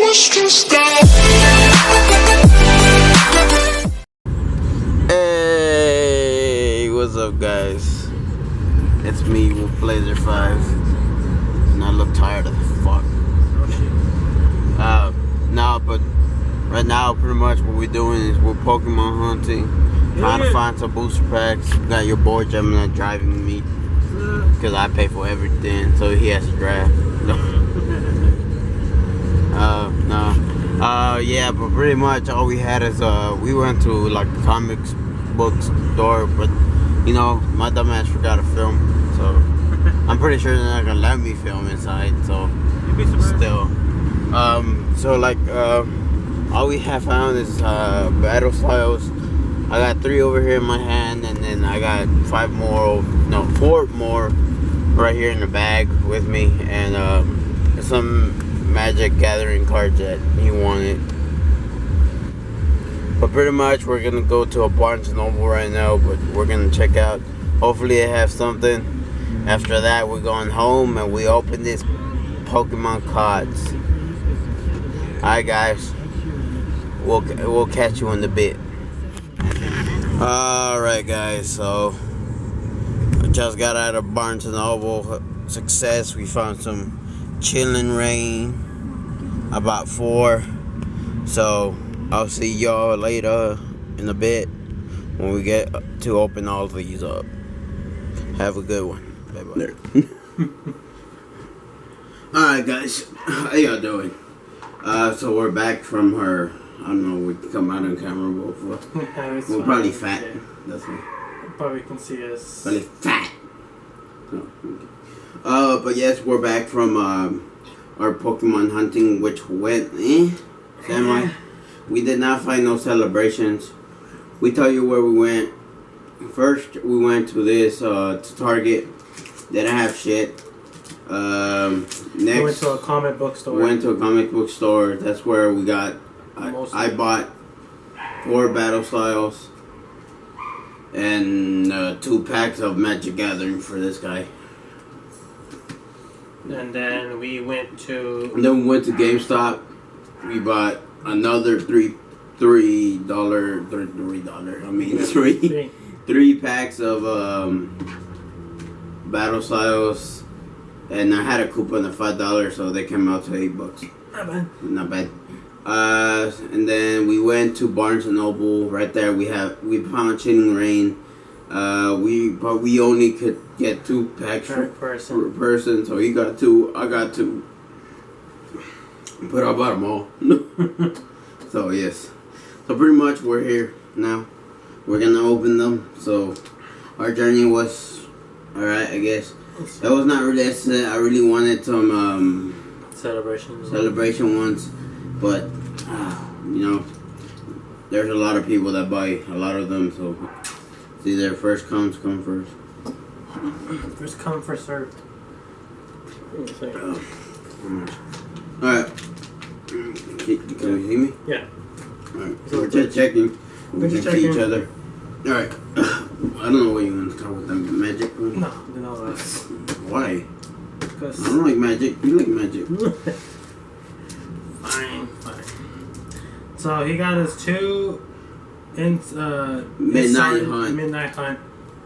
Hey, what's up, guys? It's me with Blazer 5, and I look tired as fuck. No, but right now, pretty much what we're doing is we're Pokemon hunting, trying to find some booster packs. We got your boy Gimine driving me, because I pay for everything, so he has to drive. Yeah, but pretty much all we had is we went to like the comics book store, but you know, my dumbass forgot to film, so I'm pretty sure they're not gonna let me film inside, so still. So like all we have found is battle styles. I got 3 over here in my hand, and then I got 4 more right here in the bag with me, and some Magic Gathering cards that he wanted. But pretty much we're gonna go to a Barnes & Noble right now, but we're gonna check out, hopefully they have something. After that we're going home and we open this Pokemon cards. Alright guys, we'll catch you in a bit. Alright guys, so I just got out of Barnes & Noble. Success. We found some chilling Reain. I bought 4, so I'll see y'all later in a bit when we get to open all these up. Have a good one. Bye bye. Alright guys, how y'all doing? So we're back from her, I don't know, we can come out on camera before. We're probably fat. Yeah. That's why. Probably can see us. Probably fat. Oh, okay. But yes, we're back from our Pokemon hunting, which went semi. We did not find no celebrations. We tell you where we went. First, we went to this to Target. They didn't have shit. Next, we went to a comic book store. That's where we got. I bought 4 battle styles and 2 packs of Magic Gathering for this guy. And then we went to. And then we went to GameStop. We bought another three packs of battle styles, and I had a coupon of $5, so they came out to $8. Not bad. And then we went to Barnes & Noble. Right there, we found Chilling Reain. We only could get 2 packs per person, so he got 2, I got 2. But I bought them all. So yes, so pretty much we're here now. We're gonna open them. So our journey was alright, I guess. That was not really it. I really wanted some celebration ones, but you know, there's a lot of people that buy a lot of them, so it's either first come first. First come, first served. Alright. Can you see me? Yeah. Alright. We're just checking. We can see each other. Alright. I don't know what you want to talk with them. Magic? No, that's. Why? Because I don't like magic. You like magic. Fine. So he got his 2 Midnight Hunt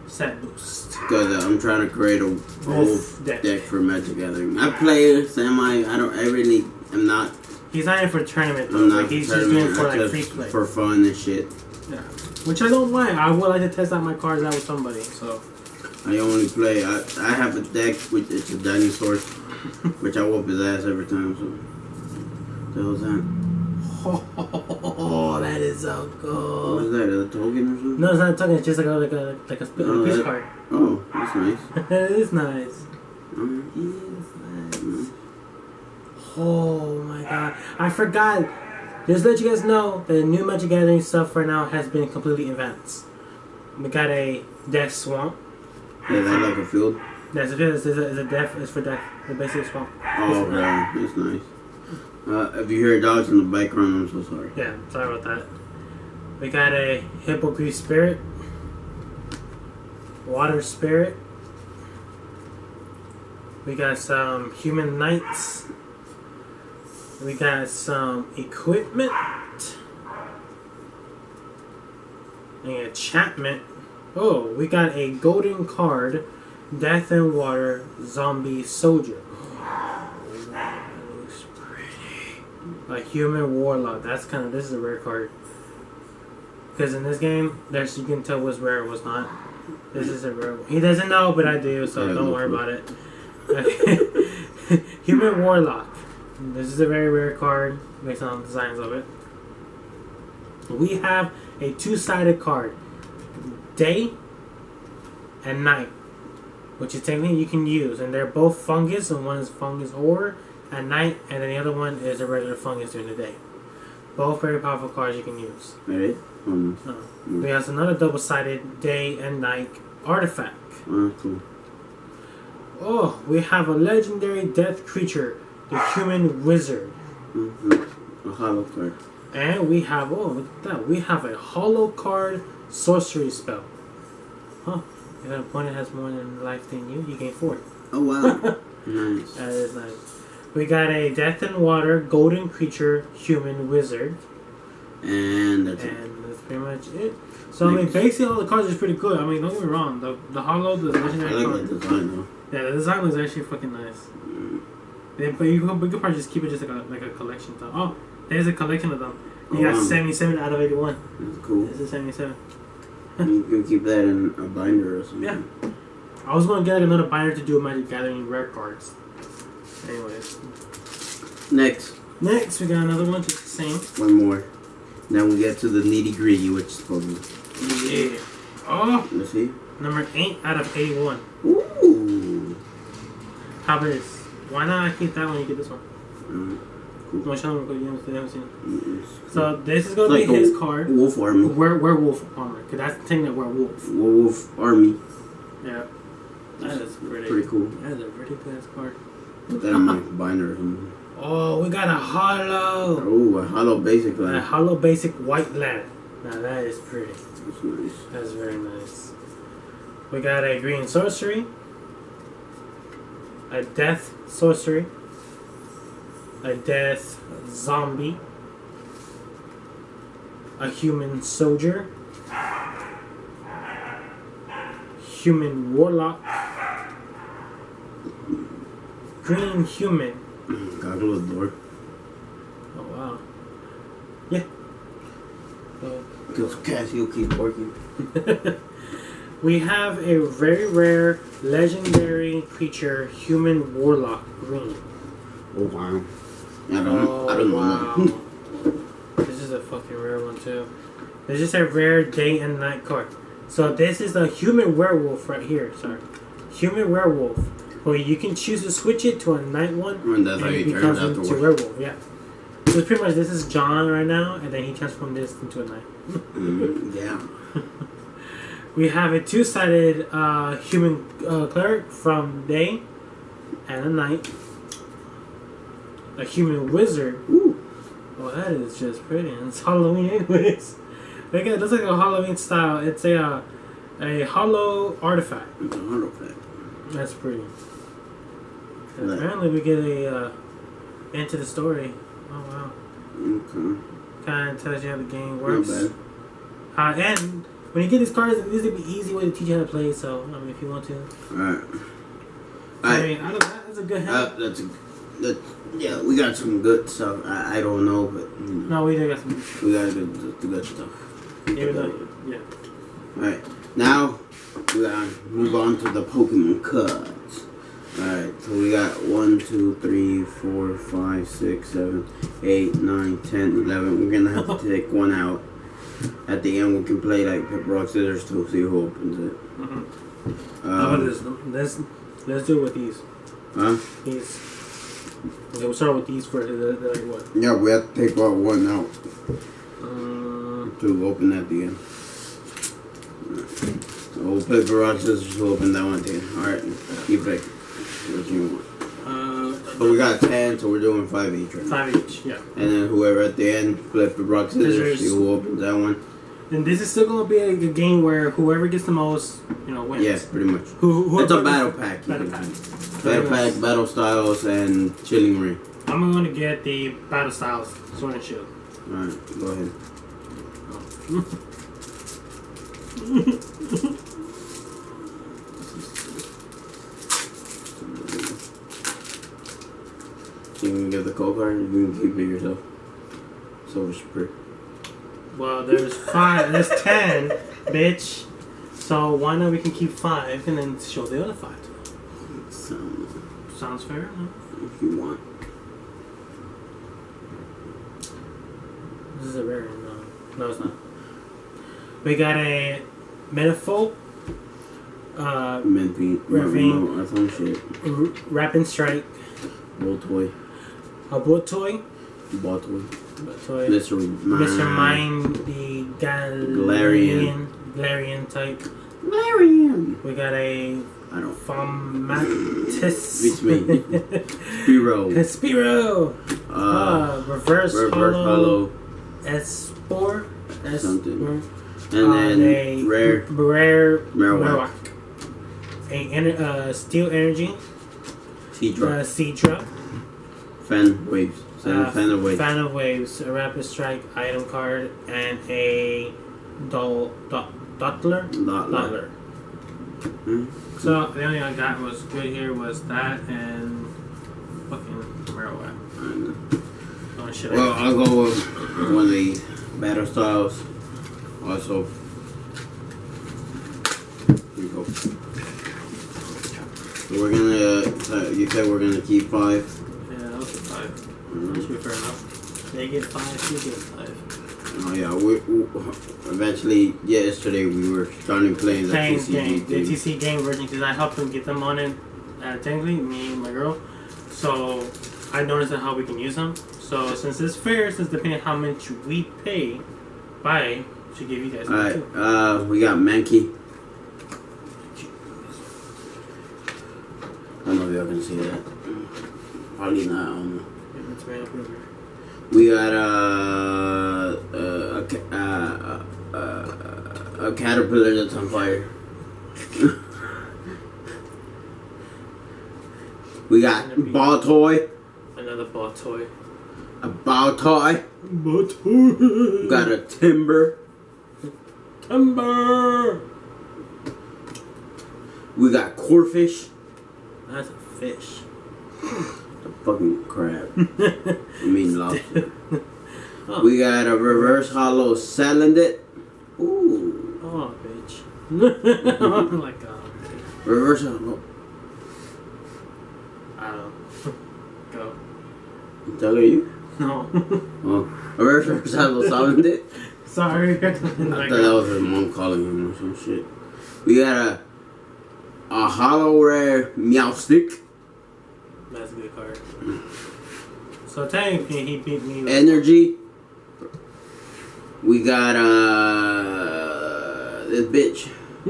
set boost. Because I'm trying to create a whole deck for Magic Gathering. I play semi. I really am not. He's not in for tournament though. Like, he's just doing for like free play. For fun and shit. Yeah. Which I don't mind. I would like to test out my cards out with somebody. So. I only play. I have a deck which it's a dinosaur, which I whoop his ass every time. So. What the hell is that? Oh, that is so cool. What is that? A token or something? No, it's not a token. It's just like a piece card. Oh, that's nice. It is nice. Oh my god. I forgot. Just to let you guys know, the new Magic Gathering stuff for now has been completely advanced. We got a Death Swamp. Yeah, that's like a field? That's a field. It's for death. It's basically a swamp. Oh, okay. That's nice. If you hear dogs in the background, I'm so sorry. Yeah, sorry about that. We got a Hippogriff Spirit. Water Spirit. We got some Human Knights. We got some equipment. An enchantment. Oh, we got a golden card. Death and Water Zombie Soldier. Oh, that looks pretty. A human warlock. This is a rare card. Because in this game, you can tell what's rare and what's not. This is a rare one. He doesn't know, but I do, so don't worry about it. Human Warlock. This is a very rare card based on the designs of it. We have a two-sided card. Day and Night. Which is technically you can use. And they're both fungus, and one is fungus ore at night, and then the other one is a regular fungus during the day. Both very powerful cards you can use. Ready? We have another double-sided day and night artifact. Cool. Oh, we have a legendary death creature, the Human Wizard. A hollow card. And we have, look at that, we have a hollow card sorcery spell. Huh. If an opponent has more than life than you gain 4. Oh, wow. Nice. That is nice. We got a Death and Water golden creature Human Wizard. And that's pretty much it. So, I mean, basically all the cards are pretty good. I mean, don't get me wrong. The hollow, the legendary I like card. the design, though. Yeah, the design looks actually fucking nice. Yeah, but you could probably just keep it just like a collection type. Oh, there's a collection of them. You got 77 out of 81. That's cool. This is 77. You can keep that in a binder or something. Yeah. I was going to get another binder to do a Magic Gathering rare cards. Anyways. Next, we got another one, just the same. one more. Now we get to the nitty gritty, which is probably. Yeah. Oh! Let's see. Number 8 out of 81. Ooh. How about this? Why not keep that one? You get this one. Cool. Want to show them real quick? You haven't seen it. Cool. So this is going to be his card. Wolf army. Werewolf armor. Because that's the thing that werewolf. Wolf army. Yeah. That is pretty cool. That is a pretty good card. Put that in my binder or something. Oh, we got a hollow. Oh, a hollow basic land. A hollow basic white land. Now that is pretty. That's nice. That's very nice. We got a green sorcery. A death sorcery. A death zombie. A human soldier. Human warlock. Green human. Goggle the door. Oh wow. Yeah. Because Cassie will keep working. We have a very rare legendary creature, human warlock green. Oh wow. I don't know. This is a fucking rare one too. This is a rare day and night card. So this is a human werewolf right here. Sorry. Human werewolf. Well, you can choose to switch it to a night one, and that's how it he becomes turns into werewolf. Yeah. So pretty much this is John right now, and then he transformed this into a knight. Yeah. We have a two-sided human cleric from day and a night. A human wizard. Ooh. Well, that is just pretty. And it's Halloween anyways. Look at it. Looks like a Halloween style. It's a hollow artifact. It's a artifact. That's pretty. Apparently we get a into the story. Oh wow. Okay. Kind of tells you how the game works. Not bad. And when you get these cards, this is an easy way to teach you how to play. So I mean, if you want to. Alright. I mean, I don't. That's a good hand. Yeah, we got some good stuff. I don't know, but you know, No, we do got some. we got the good stuff. Even though, yeah. Alright, now we gotta move on to the Pokemon cards. Alright, so we got 1, 2, 3, 4, 5, 6, 7, 8, 9, 10, 11. We're gonna have to take one out. At the end, we can play like paper, rock, scissors to see who opens it. Mm-hmm. How about this? Let's do it with these. Huh? These. Okay, we'll start with these first. They're like what? Yeah, we have to take one out to open at the end. So we'll play paper, rock, scissors to open that one thing. Alright, you pick. What you want? But we got 10, so we're doing 5 each, right? 5 each, yeah. And then whoever at the end flip the rock, scissors, see who opens that one. And this is still going to be a game where whoever gets the most, wins. Yeah, pretty much. Who it's a battle pack. Battle pack. Battle pack, battle styles, and chilling ring. I'm going to get the Battle Styles Sword and Shield. Alright, go ahead. You can get the cold card, you can keep it yourself. So it's pretty. Well, there's 5, there's 10, bitch. So why not we can keep 5 and then show the other 5 to them? Sounds fair, no? If you want. This is a rare, no it's not. We got a Metaphor, Reain, Rapid Strike, Boltoy, a Boltoy, Mr. Mime, the Galarian type. Galarian. We got a Fomatis. Beats me. Spearow. Reverse Hollow. Espor. Something. And then a rare Marowak. A Steel Energy. Seadra. Fan Waves. Fan of Waves. A Rapid Strike item card. And a Dottler. So the only I got was good here was that and fucking Marowak. Well, I'll go with one of the Battle Styles. Also, here we go. So we're gonna. You said we're gonna keep 5. Yeah, I'll keep 5. That should be fair enough. They get 5, you get 5. Oh yeah, we eventually yesterday we were starting playing the TCG the TCG game version because I helped them get them on it. Technically, me and my girl. So I noticed how we can use them. So since it's fair, since depending on how much we pay, buy should give you guys. Alright, we got Mankey. I don't know if y'all can see that. Probably not. I don't know. We got a caterpillar that's on fire. We got ball toy. Another ball toy. A ball toy. We got a timber. We got corfish. That's a fish. A fucking crab. I mean lobster. Oh. We got a reverse hollow Salandit. Ooh. Oh, bitch. I'm like, reverse hollow. I don't know. Go. Telling you? No. Oh. Reverse hollow Salandit. Sorry. I thought that was his mom calling him or some shit. We got a hollow rare Meowstic. That's a good card. So technically he beat me with Energy. We got this bitch. I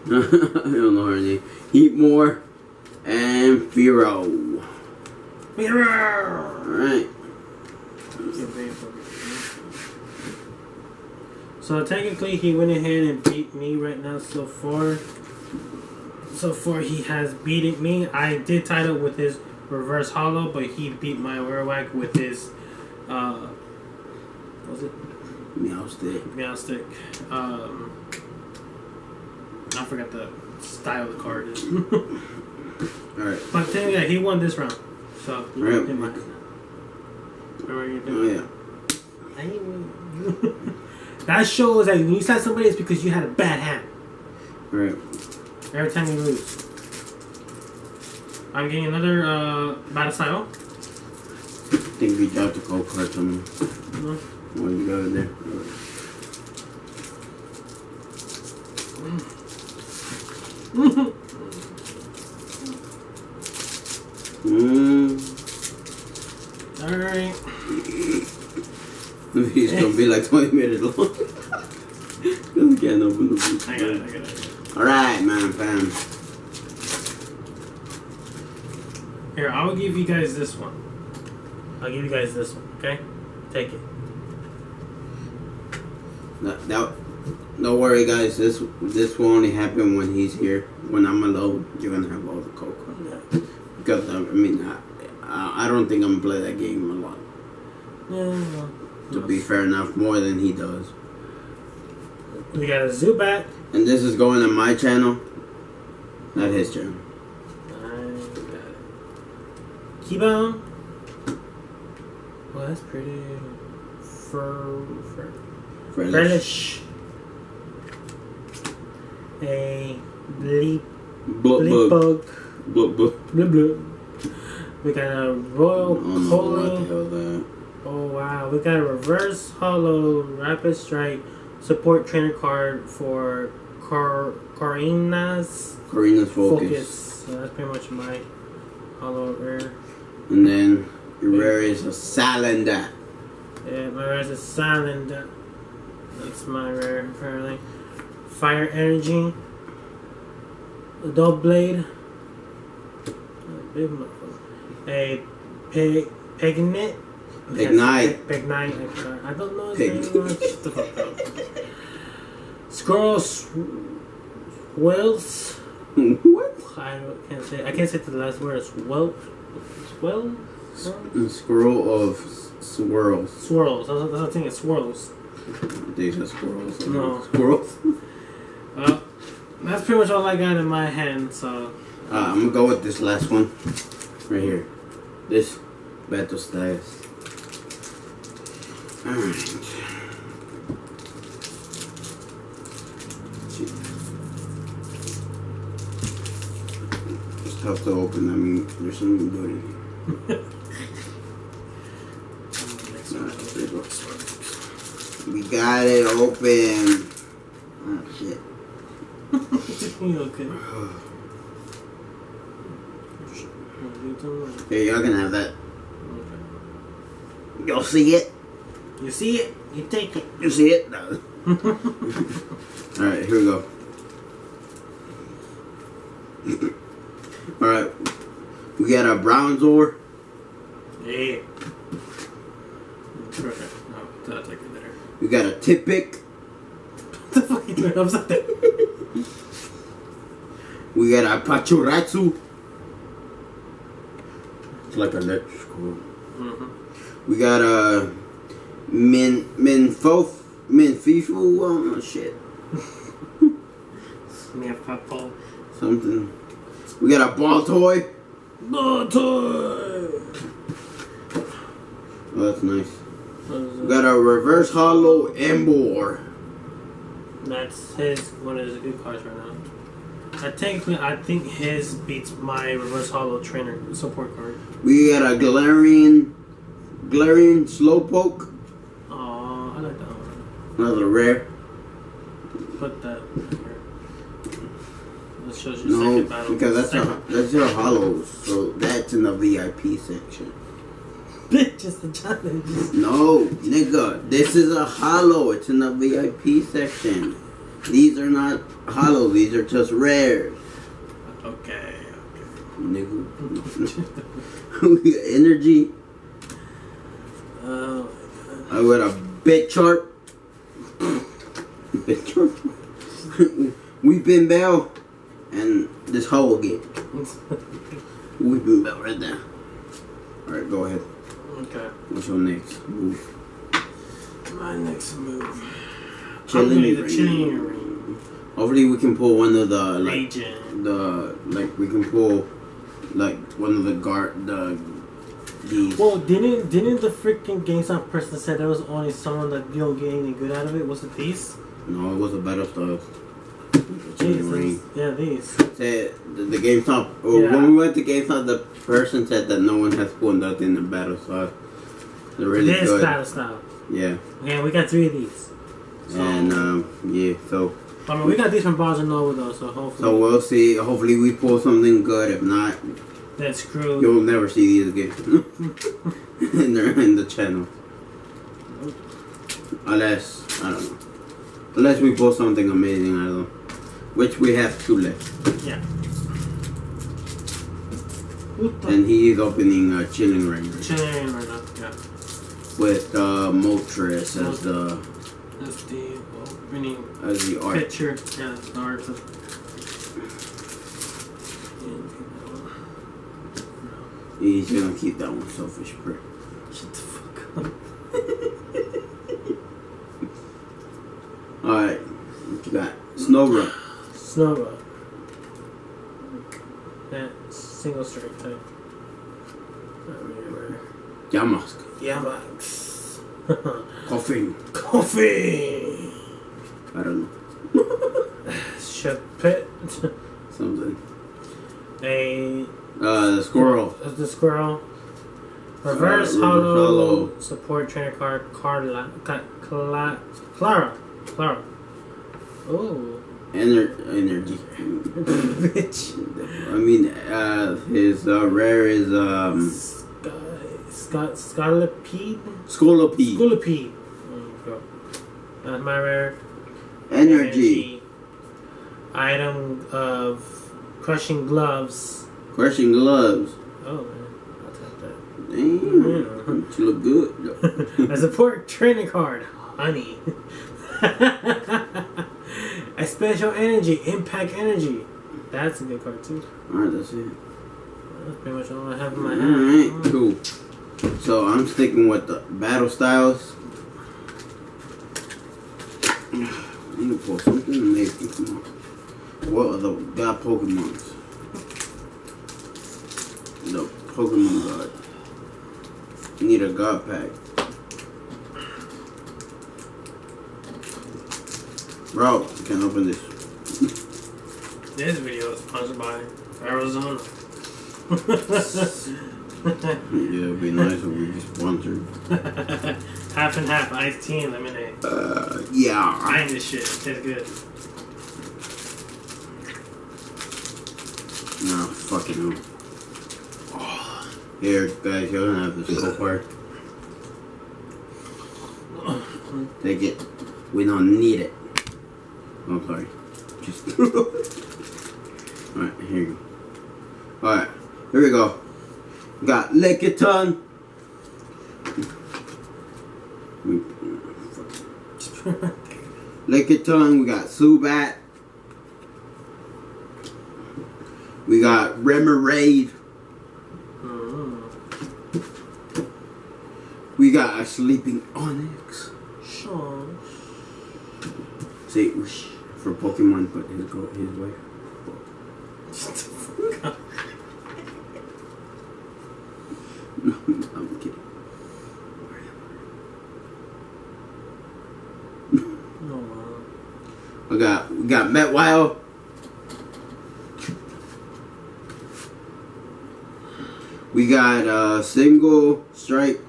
don't know her name. Heatmore and Firo. Alright. So technically he went ahead and beat me right now so far. So far he has beaten me. I did tie up with his reverse hollow, but he beat my Marowak with his what was it? Meowstic. I forgot the style of the card is. Alright. But technically yeah, he won this round. So you right. did mine. What are you doing? Oh yeah. That shows that when you slap somebody, it's because you had a bad hand. Right. Every time you lose. I'm getting another battle style. I think we dropped the cold card somewhere. No. What you got in there? Alright. He's gonna be like 20 minutes long. Cause we can't open the boot. I got it. Alright, man, fam. Here, I'll give you guys this one. Okay? Take it. Don't worry, guys. This will only happen when he's here. When I'm alone, you're gonna have all the cold cards. Yeah. Because I I don't think I'm gonna play that game a lot. Yeah. To be fair enough, more than he does. We got a Zubat. And this is going on my channel, not his channel. I got it. Keybound. Well, that's pretty. Furnish. A bleep bug. Blub. We got a Royal Cola. Oh wow, we got a Reverse Hollow Rapid Strike support trainer card for Karina's Focus. So that's pretty much my hollow rare. And then your rare is a Salandar. Yeah, my rare is a Salandar. That's my rare apparently. Fire Energy. A Double Blade. A Pegnet. Ignite. I don't know his name. Shut the fuck up. Squirrel Swells. What? I can't say the last word. Swell. Squirrel of swirls. Swirls. That's what I'm thinking. Swirls. They said squirrels. No. Squirrels. That's pretty much all I got in my hand. So. I'm gonna go with this last one, right here. This battle status. Alright. It's tough to open. I mean, there's something good in here. We got it open. Oh shit. Okay. Hey, y'all can have that. Y'all see it? You see it? You take it. You see it? No. Alright, here we go. Alright. We got a Bronzor. Yeah. Okay. No, I'll take it there. We got a Tipic. What the fuck are you doing upside down? We got a Pachuratsu. It's like electrical. We got a Minfifu. Oh shit. Something. We got a Ball Toy. Ball Toy. Oh, that's nice. We got a Reverse Hollow Embor. That's one of his good cards right now. I think his beats my Reverse Hollow Trainer support card. We got a Galarian Slowpoke. Oh, I like that one. Another rare. Put that here. That shows you No, second battle. because that's your hollows, so that's in the VIP section. Just the challenge. No, nigga, this is a hollow. It's in the VIP section. These are not hollow. These are just rares. Okay. Nigga. We got energy. Oh my god. I got a bit chart. Bit chart. We've been Bell. And this hole again. We've been Bell right now. Alright, go ahead. Okay. What's your next move? My next move. Chilling Reain. Hopefully we can pull one of the we can pull like one of these. Well, didn't the freaking GameStop person said there was only someone that you don't get anything good out of it? Was it these? No, it was a Battle Stars. Jesus. Yeah, these. Said the GameStop. When we went to GameStop, the person said that no one has pulled nothing in the Battle Stars. They're really good. This Battle Style. Yeah. Okay, we got 3 of these. So, and yeah, so. I mean, we got these from Barnes and Noble though, so hopefully. So we'll see. Hopefully we pull something good. If not, that's screwed. You'll never see these again. in the channel. Unless I don't know. Unless we pull something amazing out of them, which we have 2 left. Yeah. And he is opening a Chilling Reign. Chilling right now. Yeah. With Moltres as the. That's the opening. As the art. Picture. Yeah, that's the art of. He's gonna keep that one selfish prick. Shut the fuck up. Alright, what you got? Snowball. Snowball. That single strike type. Yamask. Yamax. Coffee. I don't know. Chapet. Something. The squirrel. The squirrel. Reverse hollow support trainer card. Clara. Oh. Energy. Bitch. I mean, his rare is Scolipede. Scolipede. My rare. Energy. Item of crushing gloves. Crushing gloves. Oh man, I'll take that. Damn, you look good. A support training card. Honey. A special energy. Impact energy. That's a good card too. Alright, that's it. That's pretty much all I have in my hand. Alright, cool. So I'm sticking with the battle styles. I need to pull something amazing. Come on. What are the god Pokemons? The Pokemon god. I need a god pack. Bro, I can't open this. This video is sponsored by Arizona. Yeah, it'd be nice if we just sponsored. Half and half, iced tea and lemonade. Yeah. I ain't this shit. It tastes good. No, fucking no. Oh. Here, guys, you're gonna have this go part. Take it. We don't need it. Oh, sorry. Just. Alright, here you go. Alright, here we go. We got Lickitung. Lickitung. We got Zubat. We got Remoraid. We got a Sleeping Onyx. Sure. See, for Pokemon, but his wife. Shut the fuck up. I'm kidding. No. We got Metwild. We got single strike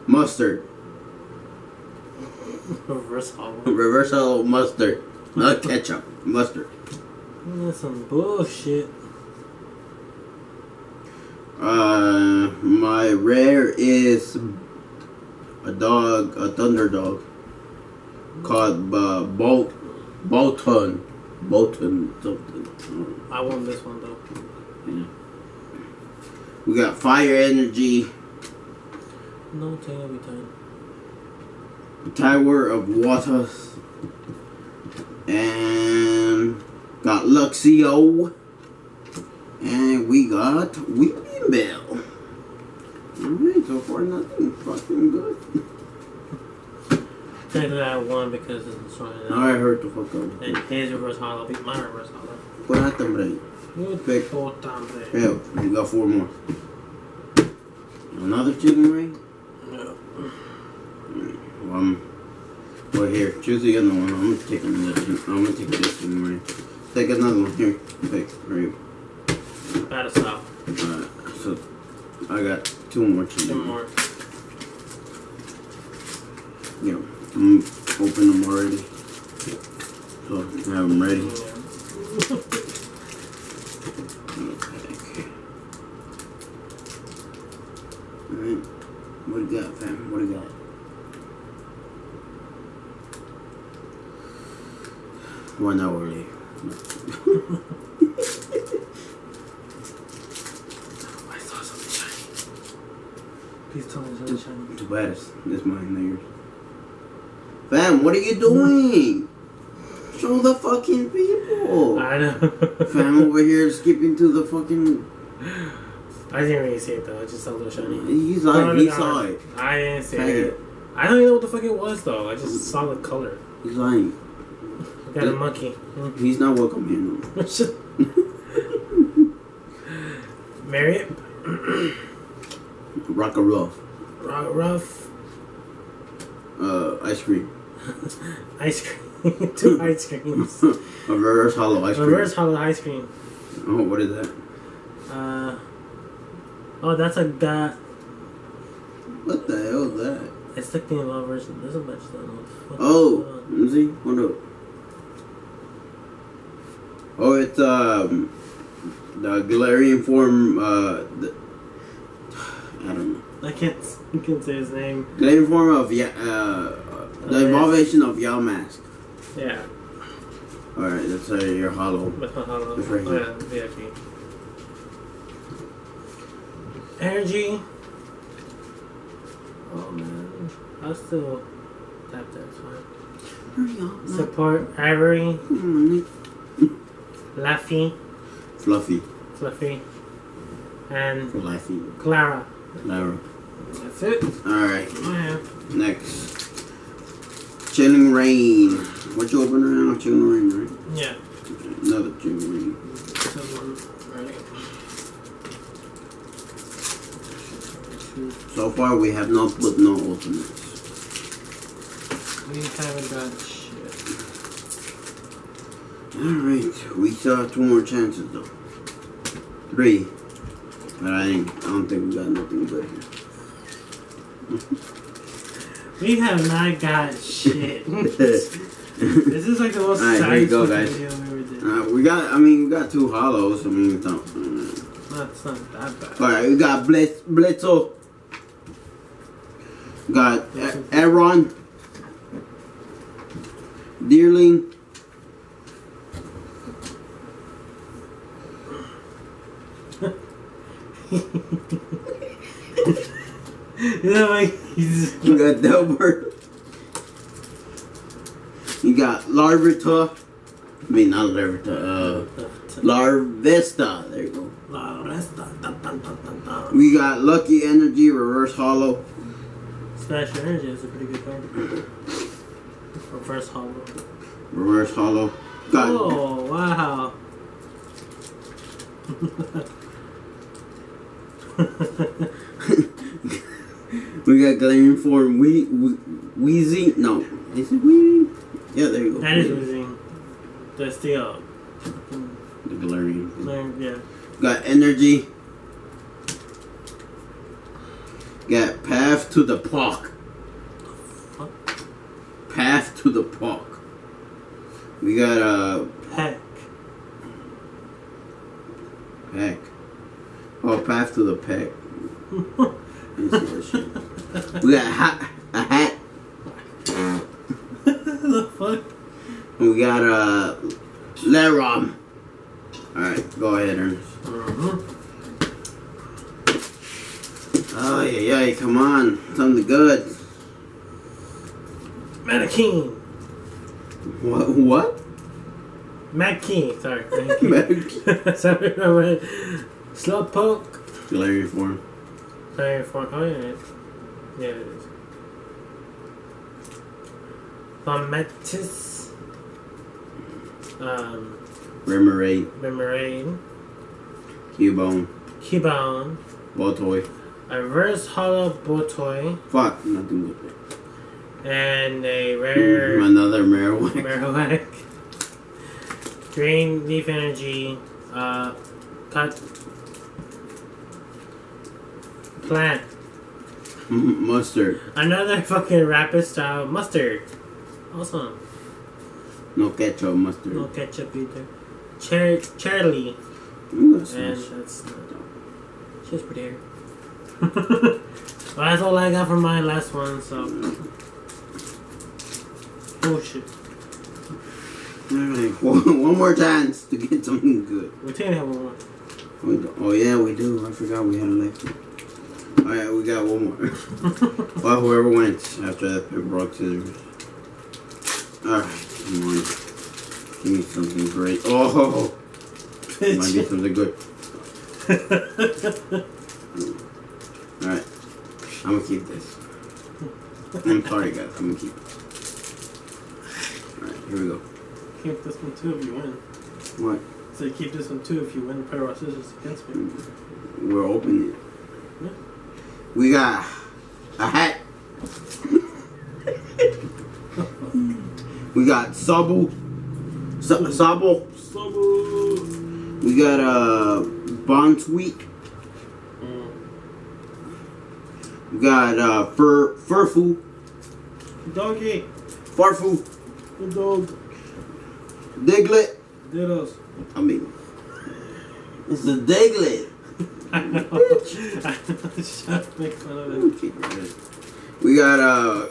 mustard. Reverse hollow mustard. Not ketchup. Mustard. That's some bullshit. My rare is a thunder dog called Bolton something. I won this one though. Yeah. We got fire energy. No, take every time. Tower of Waters. And got Luxio. And we got Weeping Bell. Alright, so far nothing fucking good. Technically I won because it's showing I heard the fuck up. And his reverse hollow beat my reverse hollow. What happened, bro? Big old time there. Hell, we got 4 more. Another chicken ring? No. Well, here, choose the other one. I'm gonna take this chicken ring. Take another one. Here, take. Right. Battle style. Alright, so I got 2 more chicken. 2 more. Yeah, I'm open them already. So I have them ready. Alright, what do you got, fam? What do you got? One hour later. No. I saw something shiny. Please tell me something shiny. Too bad it's mine, not yours. Fam, what are you doing? Show the fucking people. I know. Fam over here skipping to the fucking... I didn't really see it though. I just saw the shiny. He's like, he saw it. I didn't see it. I don't even know what the fuck it was though. I just saw the color. He's lying. Got a monkey. He's not welcome here no. Marriott. Rock a rough. Rough. Ice cream. Ice cream. 2 ice creams. A reverse hollow ice cream. Reverse hollow ice cream. Oh, what is that? Oh, that's a guy. What the hell is that? It's the King Law version. There's a bunch of them. Oh, let me see. Hold up. Oh, it's the Galarian form. I don't know. I can't say his name. Galarian form of the evolution of Yamask. Yeah. All right, that's your hollow. That's my hollow. That's right here. Yeah, VIP. Energy. Oh man, I'll still tap that. It's fine. Hurry up. Support Ivory. Come Laffy. Fluffy. Fluffy. And Fluffy. Clara. Lara. That's it. Alright. Yeah. Next. Chilling Reain. What you open right now? Chilling Reain, right? Yeah. Okay. Another Chilling Reain. So far, we have not put no ultimates. We haven't got shit. Alright, we still have 2 more chances though. 3. But I don't think we got nothing good here. We have not got shit. This is like the most Alright, here you go, guys. video we ever did. We got 2 hollows. I mean, it's not that bad. Alright, we got Blitzo. Got Aaron. Deerling. You got Delbert. You got Larvita. I mean, not Larvita. Larvesta. There you go. We got Lucky Energy, Reverse Hollow. Special Energy is a pretty good card. Reverse Hollow. Reverse Hollow. Got oh, wow. We got Galarian form Wheezy. No. Is it Wheezy? Yeah, there you go. That is Wheezy. That's the Galarian. Yeah. Got Energy. Got Path to the Park. What? Path to the Park. We got Peck. Peck. Oh, Path to the Peck. We got a hat. The fuck? And we got Lerom. Alright, go ahead, Ernest. Oh yeah, come on. Something good. Mannequin. What? Mannequin, sorry. Mannequin. Sorry, I went. Slowpoke. Galarian form. Galarian form. Oh, yeah. Yeah, it is. Fomantis. Remoraid. Cubone. Botoy. A reverse hollow Botoy. Fuck, nothing with it. And a rare. Another Marowak. Marowak. Drain Leaf Energy. Cut. Plant. Mustard. Another fucking rapid style mustard. Awesome. No ketchup, mustard. No ketchup either. Charlie. Ooh, that's And nice. that's she's pretty hair. Well, that's all I got for my last one, so. Oh shit. Alright, one more chance to get something good. We can have one more. Oh yeah, we do. I forgot we had a left. Alright, we got one more. Well, whoever wins after that paper, rock, scissors. Alright, come on. Give me something great. Oh! Might be something good. Alright. I'm gonna keep this. I'm sorry, guys. I'm gonna keep it. Alright, here we go. Keep this one too if you win. What? So you keep this one too if you win pair of scissors against me. We're opening it. Yeah. We got a hat. We got Sabo. Sabo. We got Bon Sweet. We got Furfu. Doggy. Farfu. The dog. Diglett. Dittos. I mean, it's the Diglett. I know. Shut make fun of it. We got A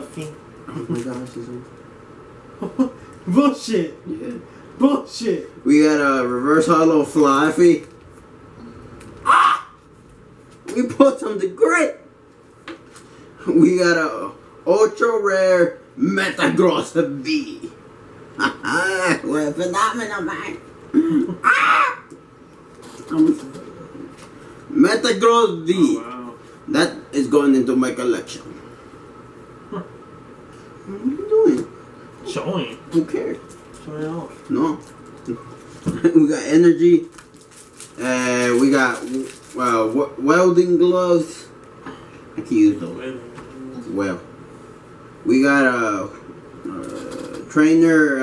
fiend. Oh my gosh, this one. Bullshit. Yeah. Bullshit. We got a reverse hollow Fluffy. Ah! We put some to grit. We got a ultra rare Metagross B. We're phenomenal, man. Ah! Metagross V. Oh, wow. That is going into my collection. Huh. What are you doing? Showing. Who cares? Showing off. No. We got energy. We got welding gloves. I can use those. Well, we got a trainer.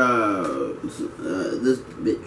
This bitch.